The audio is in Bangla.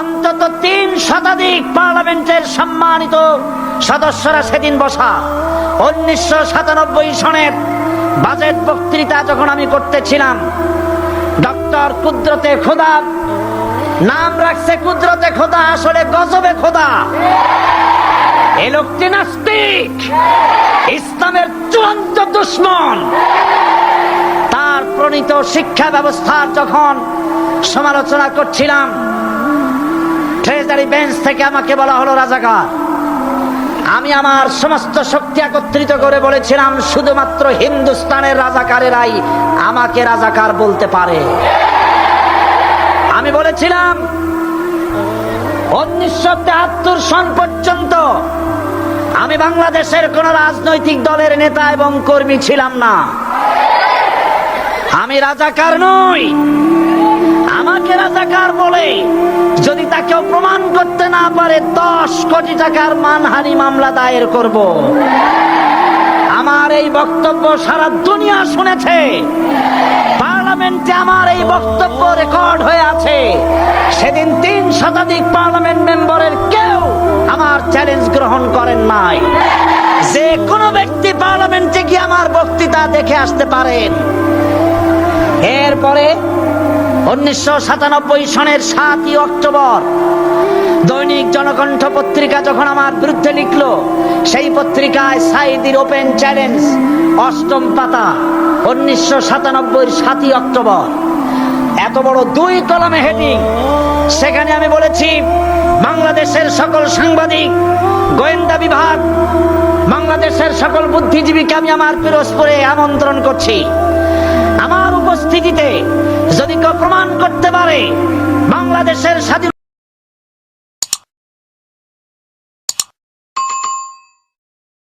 অন্তত 3 শতাধিক পার্লামেন্টের সম্মানিত সদস্যরা সেদিন বসা। 1997 সনের বাজেট বক্তৃতা যখন আমি করতেছিলাম, ডক্টর কুদরতে খোদা, নাম রাখছে কুদরতে খোদা, আসলে গজবে খোদা। এই লোকটি নাস্তিক, ইসলামের চূড়ান্ত দুশমন। তার প্রণীত শিক্ষা ব্যবস্থার যখন সমালোচনা করছিলাম, ট্রেজারি বেঞ্চ থেকে আমাকে বলা হলো রাজাকার। আমি আমার সমস্ত শক্তি একত্রিত করে বলেছিলাম, শুধুমাত্র হিন্দুস্তানের রাজাকারেরাই আমাকে রাজাকার বলতে পারে। আমি বলেছিলাম 1973 সন পর্যন্ত আমি বাংলাদেশের কোন রাজনৈতিক দলের নেতা এবং কর্মী ছিলাম না। আমি রাজাকার নই। আমাকে রাজাকার বলে যদি তাকেও প্রমাণ করতে না পারে, 10 কোটি টাকার মানহানি মামলা দায়ের করব। আমার এই বক্তব্য সারা দুনিয়া শুনেছে। পার্লামেন্টে আমার এই বক্তব্য রেকর্ড হয়ে আছে। সেদিন 3 শতাধিক পার্লামেন্ট মেম্বারের কেউ আমার চ্যালেঞ্জ গ্রহণ করেন নাই। যে কোনো ব্যক্তি পার্লামেন্টে গিয়ে আমার বক্তৃতা দেখে আসতে পারেন। এরপরে 1997 সনের 7 অক্টোবর দৈনিক জনকণ্ঠ পত্রিকা যখন আমার বিরুদ্ধে লিখলো, সেই পত্রিকায় সাইদির ওপেন চ্যালেঞ্জ 8ম পাতা, 1997 7 অক্টোবর, এত বড় 2 কলামে হেডিং। সেখানে আমি বলেছি, বাংলাদেশের সকল সাংবাদিক, গোয়েন্দা বিভাগ, বাংলাদেশের সকল বুদ্ধিজীবীকে আমি আমার পিরোজপুরে আমন্ত্রণ করছি। আমার উপস্থিতিতে যদি কেউ প্রমাণ করতে পারে বাংলাদেশের স্বাধীনতা